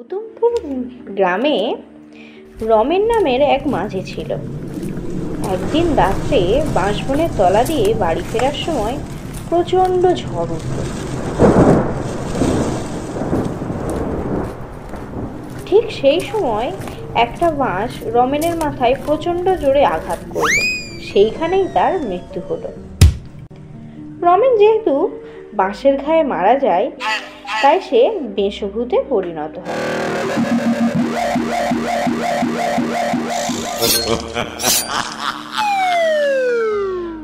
হুতুমপুর গ্রামে রমেন নামের এক মাঝি ছিল। একদিন রাত্রে বাঁশবনের তলা দিয়ে বাড়ি ফেরার সময় প্রচণ্ড ঝড় উঠল। ঠিক সেই সময় একটা বাঁশ রমেনের মাথায় প্রচণ্ড জোরে আঘাত করল। সেইখানেই তার মৃত্যু হলো। রমেন যেহেতু বাঁশের ঘায়ে মারা যায়, তাই সে বেঁশভূতে পরিণত হয়।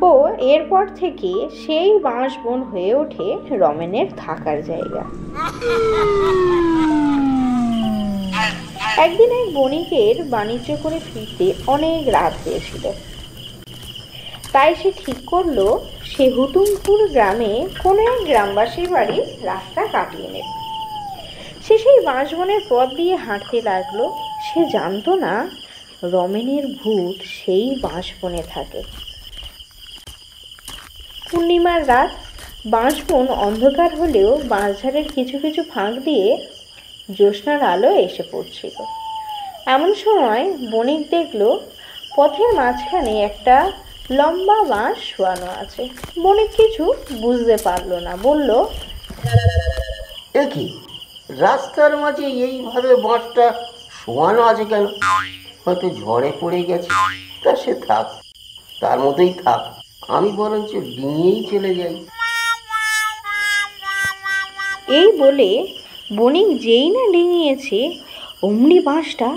ও এরপর থেকে সেই বাঁশবন হয়ে ওঠে রমেনের থাকার জায়গা। একদিন এক বণিকের বাণিজ্য করে ফিরতে অনেক রাত হয়েছিল। তাই সে ঠিক করলো সে হুতুমপুর গ্রামে কোনো এক গ্রামবাসীর বাড়ির রাস্তা কাটিয়ে নেবে। সে সেই বাঁশবনের পথ দিয়ে হাঁটতে লাগলো। সে জানতো না রমেনের ভূত সেই বাঁশবনে থাকে। পূর্ণিমার রাত, বাঁশবন অন্ধকার হলেও বাঁশঝাড়ের কিছু কিছু ফাঁক দিয়ে জ্যোৎস্নার আলো এসে পড়ছিল। এমন সময় বণিক দেখলো পথের মাঝখানে একটা লম্বা বাঁশ শোয়ানো আছে। বণিক কিছু বুঝতে পারলো না, বলল, এ কি, রাস্তার মাঝে এইভাবে বাঁশটা শোয়ানো আছে কেন? হয়তো ঝড়ে পড়ে গেছে। তা সে থাক, তার মতোই থাক, আমি বরঞ্চ ডিঙিয়েই চলে যাই। এই বলে বণিক যেই না ডিঙিয়েছে, অমনি বাঁশটা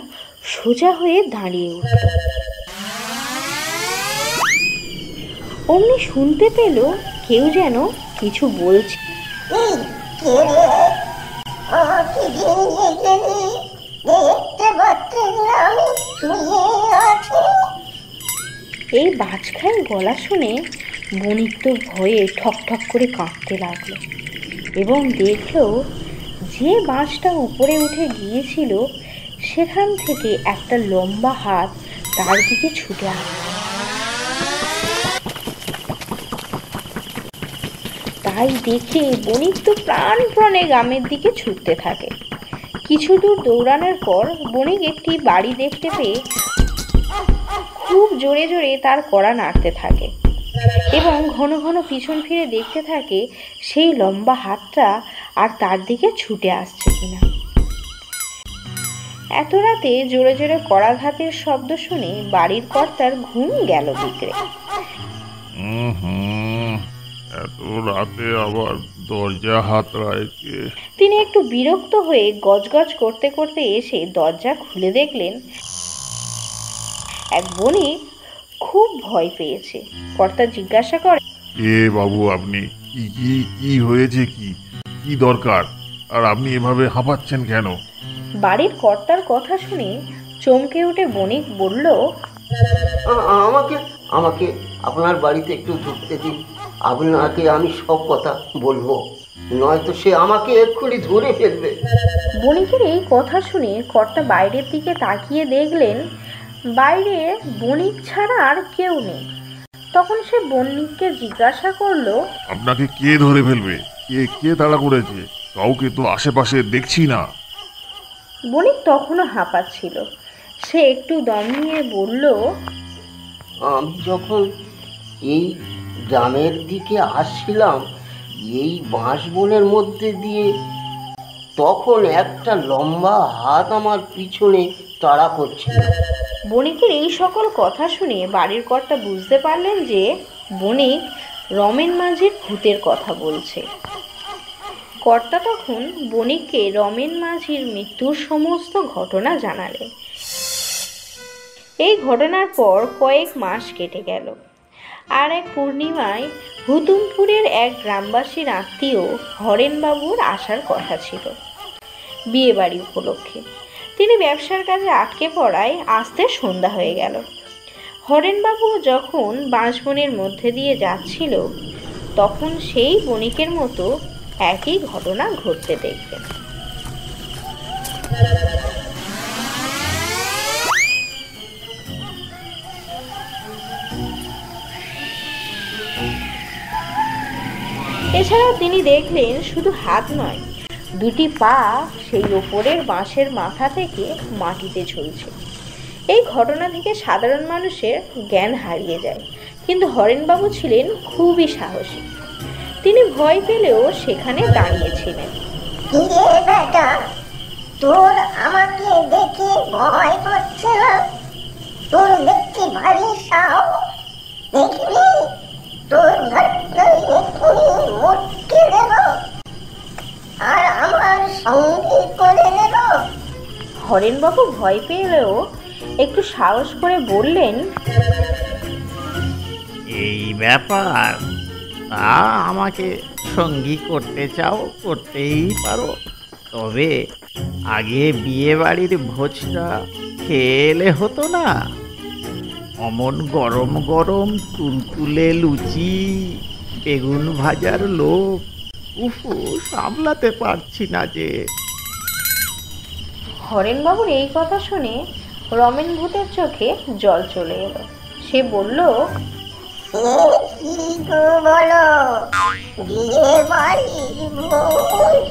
সোজা হয়ে দাঁড়িয়ে উঠল। অমনি শুনতে পেল কেউ যেন কিছু বলছে। এই বাজখায় গলা শুনে বণিক তো ভয়ে ঠক ঠক করে কাঁপতে লাগলো এবং দেখলো যে বাঁশটা উপরে উঠে গিয়েছিল সেখান থেকে একটা লম্বা হাত তার দিকে ছুটে আসে। তাই দেখে বণিক তো প্রাণপণে গ্রামের দিকে ছুটতে থাকে। কিছু দূর দৌড়ানোর পর বণিক একটি বাড়ি দেখতে পেয়ে খুব জোরে জোরে তার কড়া নাড়তে থাকে এবং ঘন ঘন পিছন ফিরে দেখতে থাকে সেই লম্বা হাতটা আর তার দিকে ছুটে আসছে কিনা। এত রাতে জোরে জোরে কড়াঘাতের শব্দ শুনে বাড়ির কর্তার ঘুম গেল বিগড়ে। এত রাতে আবার দরজা হাতড়ায় কে? তিনি একটু বিরক্ত হয়ে গজগজ করতে করতে এসে দরজা খুলে দেখলেন এক বণিক খুব ভয় পেয়েছে। কর্তা জিজ্ঞাসা করে, এ বাবু, আপনি কি কি কি হয়েছে, কি কি দরকার, আর আপনি এভাবে হাঁপাচ্ছেন কেন? বাড়ির কর্তার কথা শুনে চমকে উঠে বণিক বলল, আমাকে আমাকে আপনার বাড়িতে একটু ঢুকতে দিন। আপনাকে আমি সব কথা বলবো, নয়তো সে আমাকে এক্ষুনি ধরে ফেলবে। বণিকের এই কথা শুনে কর্তা বাইরের দিকে তাকিয়ে দেখলেন বাইরে বণিক ছাড়া আর কেউ নেই। তখন সে বণিককে জিজ্ঞাসা করলো, আপনাকে কে ধরে ফেলবে? কে কে তাড়া করেছে? কাউকে তো আশেপাশে দেখছি না। বণিক তখনও হাঁপাচ্ছিল। সে একটু দম নিয়ে বলল, আমি যখন এই গ্রামের দিকে আসছিলাম এই বাঁশবনের মধ্যে দিয়ে, তখন একটা লম্বা হাত আমার পিছনে তাড়া করছিল। বণিকের এই সকল কথা শুনে বাড়ির কর্তা বুঝতে পারলেন যে বণিক রমেন মাঝির ভূতের কথা বলছে। কর্তা তখন বণিককে রমেন মাঝির মৃত্যুর সমস্ত ঘটনা জানালেন। এই ঘটনার পর কয়েক মাস কেটে গেল। আর এক পূর্ণিমায় হুতুমপুরের এক গ্রামবাসীর আত্মীয় হরেনবাবুর আসার কথা ছিল বিয়ে বাড়ি উপলক্ষে। তিনি ব্যবসার কাজে আটকে পড়ায় আসতে সন্ধ্যা হয়ে গেল। হরেনবাবু যখন বাঁশবনের মধ্যে দিয়ে যাচ্ছিল তখন সেই বণিকের মতো একই ঘটনা ঘটতে দেখলেন। এছাড়াও তিনি দেখলেন শুধু হাত নয়, দুটি পা সেই ওপরের বাঁশের মাথা থেকে মাটিতে ঝুলছে। এই ঘটনা থেকে সাধারণ মানুষের জ্ঞান হারিয়ে যায়, কিন্তু হরেনবাবু ছিলেন খুবই সাহসী। তিনি ভয় পেলেও সেখানে দাঁড়িয়েছিলেন। তোর আমাকে দেখে ভয় করছে না? তোর দেখতে ভারী সাহস, দেখবি তোর মুটকে দেব আর আমার সঙ্গী করে নেব। হরেনবাবু ভয় পেলেও একটু সাহস করে বললেন, এই ব্যাপার, তা আমাকে সঙ্গী করতে চাও করতেই পারো, তবে আগে বিয়ে বাড়ির ভোজটা খেলে হতো না? অমন গরম গরম তুলতুলে লুচি, বেগুন ভাজার লোভ, উফু, সামলাতে পারছি না যে। হরেনবাবুর এই কথা শুনে রমেন ভূতের চোখে জল চলে এলো। সে বলল, কি গো বলো, বিয়ে বাড়ির ভোজ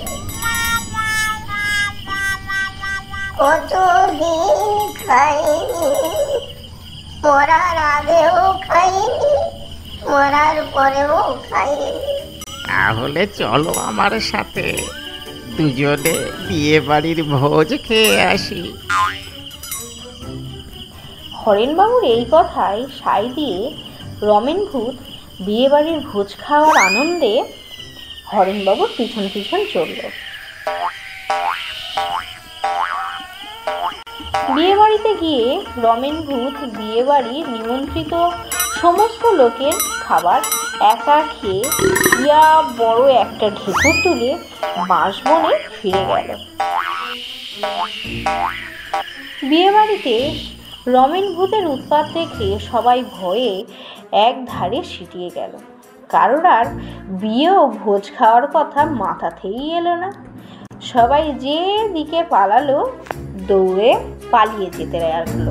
কতদিন খাইনি, মরার আগেও খাইনি, মরার পরেও খাইনি। তাহলে চলো আমার সাথে, দুজনে বিয়ে বাড়ির ভোজ খেয়ে আসি। হরেনবাবুর এই কথায় সাই দিয়ে রমেন ভূত বিয়েবাড়ির ভোজ খাওয়ার আনন্দে হরেনবাবুর পিছন পিছন চলল। বিয়েবাড়িতে গিয়ে রমেন ভূত বিয়েবাড়ির নিমন্ত্রিত সমস্ত লোকের খাবার একা খেয়ে ইয়া বড় একটা ঢেকুর তুলে বাঁশবনে ফিরে গেল। বিয়েবাড়িতে রমেন ভূতের উৎপাত দেখে সবাই ভয়ে এক ধারে সিটিয়ে গেল। কারোর আর বিয়ে ও ভোজ খাওয়ার কথা মাথাতেই এলো না। সবাই যে দিকে পালালো, দৌড়ে পালিয়ে যেতে লাগলো।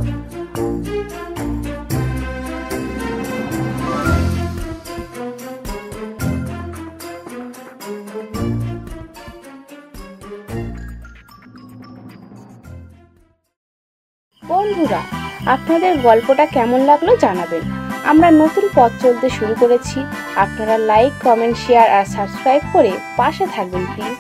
বন্ধুরা, আপনাদের গল্পটা কেমন লাগলো জানাবেন। আমরা নতুন পথ চলতে শুরু করেছি। আপনারা লাইক, কমেন্ট, শেয়ার আর সাবস্ক্রাইব করে পাশে থাকবেন প্লিজ।